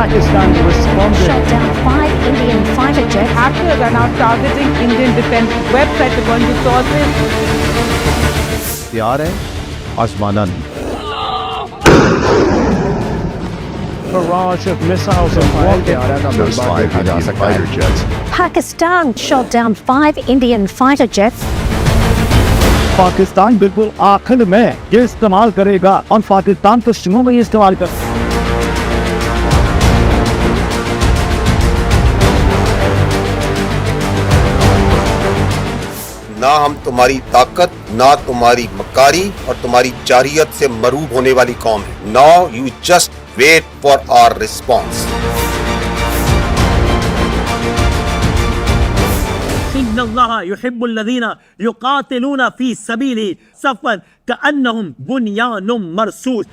Pakistan responded. Shot down 5 Indian fighter jets. Hackers are now targeting Indian defense websites according to sources. तैयार है आजमाना नहीं. Barrage of missiles and rockets. Those 5 Indian fighter jets. Pakistan shot down 5 Indian fighter jets. Pakistan बिल्कुल आखिर में ये इस्तेमाल करेगा और पाकिस्तान तो शुरू में ये इस्तेमाल कर. ना हम तुम्हारी ताकत, ना तुम्हारी मकारी और तुम्हारी जारियत से मरूब होने वाली कौम है. Now you just wait for our response. इन्नल्लाह युहिब्बुल लज़ीना युक़ातिलूना फ़ी सबीलिही सफ़्फ़न कअन्नहुम बुनियानुम मरसूस.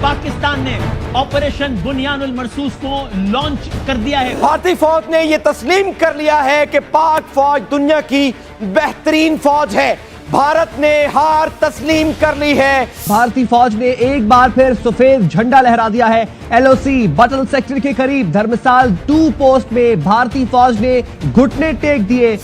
पाकिस्तान ने ऑपरेशन बुनियानुल मरसूस को लॉन्च कर दिया है. भारतीय फौज ने यह तस्लीम कर लिया है कि पाक फौज दुनिया की बेहतरीन फौज है. भारत ने हार तस्लीम कर ली है. भारतीय फौज ने एक बार फिर सफेद झंडा लहरा दिया है. एलओसी बटल सेक्टर के करीब धर्मसाल 2 पोस्ट में भारतीय फौज ने घुटने टेक दिए.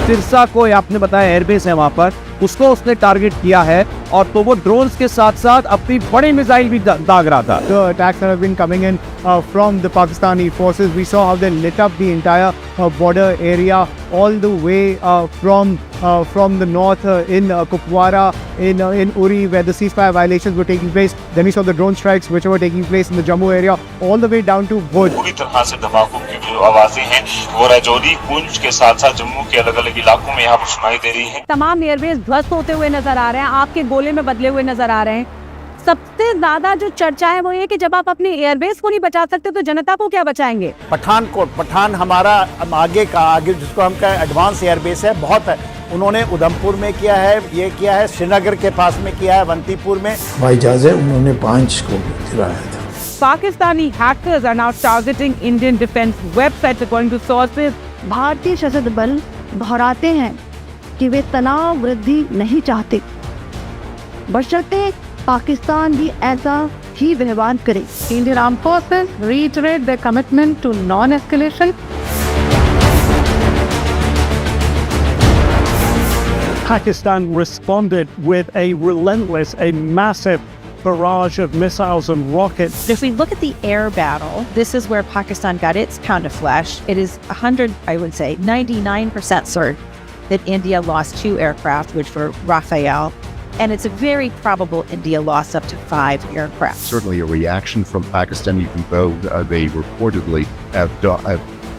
तिरसा को आपने बताया एयरबेस है वहां पर, उसको उसने टारगेट किया है और तो वो ड्रोन्स के साथ साथ अपनी बड़ी मिसाइल भी दाग रहा था. The attacks that have been coming in from the Pakistani forces, we saw how they lit up the entire border area all the way from the north in Kupwara, in Uri, where the ceasefire violations were taking place. Then we saw the drone strikes which were taking place in the Jammu area, all the way down to Bhuj. पूरी तरह से धमाकों की जो आवाजें हैं वो राजौरी, पुंछ के साथ साथ जम्मू के अलग अलग इलाकों में यहाँ पर सुनाई दे रही है. तमाम एयरबेस ध्वस्त होते हुए नजर आ रहे हैं, आग के गोले में बदले हुए नजर आ रहे हैं. सबसे ज्यादा जो चर्चा है वो ये कि जब आप अपनी एयरबेस को नहीं बचा सकते तो जनता को क्या बचाएंगे. पठान हमारा आगे जिसको हम कहें एडवांस एयरबेस है, बहुत है. उन्होंने उधमपुर में किया है, ये किया है श्रीनगर के पास में किया है, अवंतीपुर में. भाई जाजे उन्होंने 5 को गिराया था. Pakistani hackers are now targeting Indian defense websites according to sources. भारतीय सशस्त्र बल दोहराते हैं कि वे तनाव वृद्धि नहीं चाहते, बशर्ते पाकिस्तान भी ऐसा ही व्यवहार करे. Indian Armed Forces reiterate their commitment to non-escalation. Pakistan responded with a relentless, a massive barrage of missiles and rockets. If we look at the air battle, this is where Pakistan got its pound of flesh. It is 99% certain that India lost 2 aircraft, which were Rafale. And it's very probable India lost up to 5 aircraft. Certainly a reaction from Pakistan, even though they reportedly have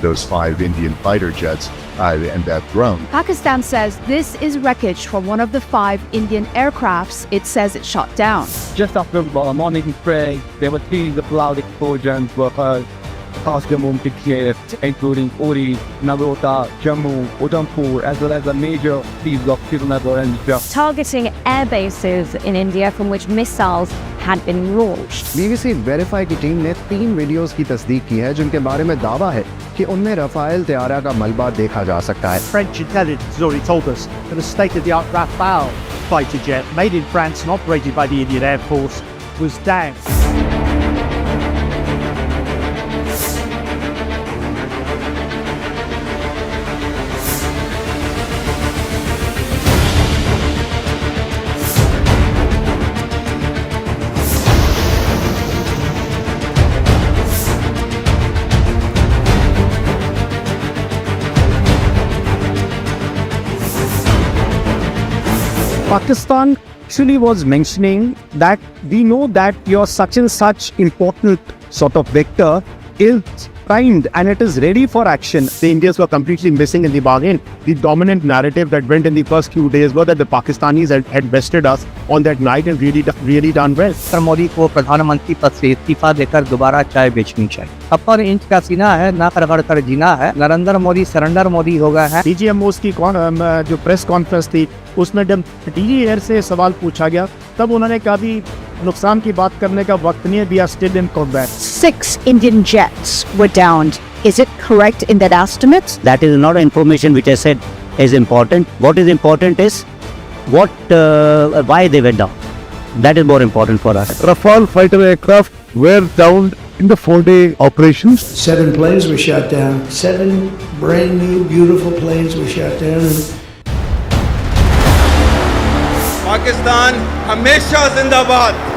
those 5 Indian fighter jets and that drone. Pakistan says this is wreckage from one of the 5 Indian aircrafts it says it shot down. Just after morning prayer, there were 3 loud explosions were heard across Jammu and Kashmir, including Uri, Nagota, Jammu, Udhampur, as well as a major siege of Srinagar and Jammu. Targeting air bases in India from which missiles had been launched. BBC verify की team ने 3 videos की तस्दीक की है जिनके बारे में दावा है कि उनमें रफाल तैयारा का मलबा देखा जा सकता है. French intelligence has already told us that a state-of-the-art Rafale fighter jet made in France and operated by the Indian Air Force was down. Pakistan actually was mentioning that we know that your such and such important sort of vector is primed and it is ready for action. The Indians were completely missing in the bargain. The dominant narrative that went in the first few days was that the Pakistanis had bested us on that night and really done well. Modi को प्रधानमंत्री पद से इस्तीफा देकर दोबारा चाय बेचनी चाहिए. अपर इंच का सीना है, ना कर कर जीना है. नरेंद्र मोदी सरेंडर मोदी हो गया है. DGMOs की जो प्रेस कॉन्फ्रेंस थी उसमें जब DG एयर से सवाल पूछा गया तब उन्होंने कहा भी नुकसान की बात करने का वक्त नहीं है. We are still in combat. 6 Indian jets were downed. Is it correct in that estimate? That is not information which I said is important. What is important is why they went down. That is more important for us. Rafale fighter aircraft were downed in the 4-day operations. 7 planes were shot down. 7 brand new, beautiful planes were shot down. Pakistan हमेशा जिंदाबाद।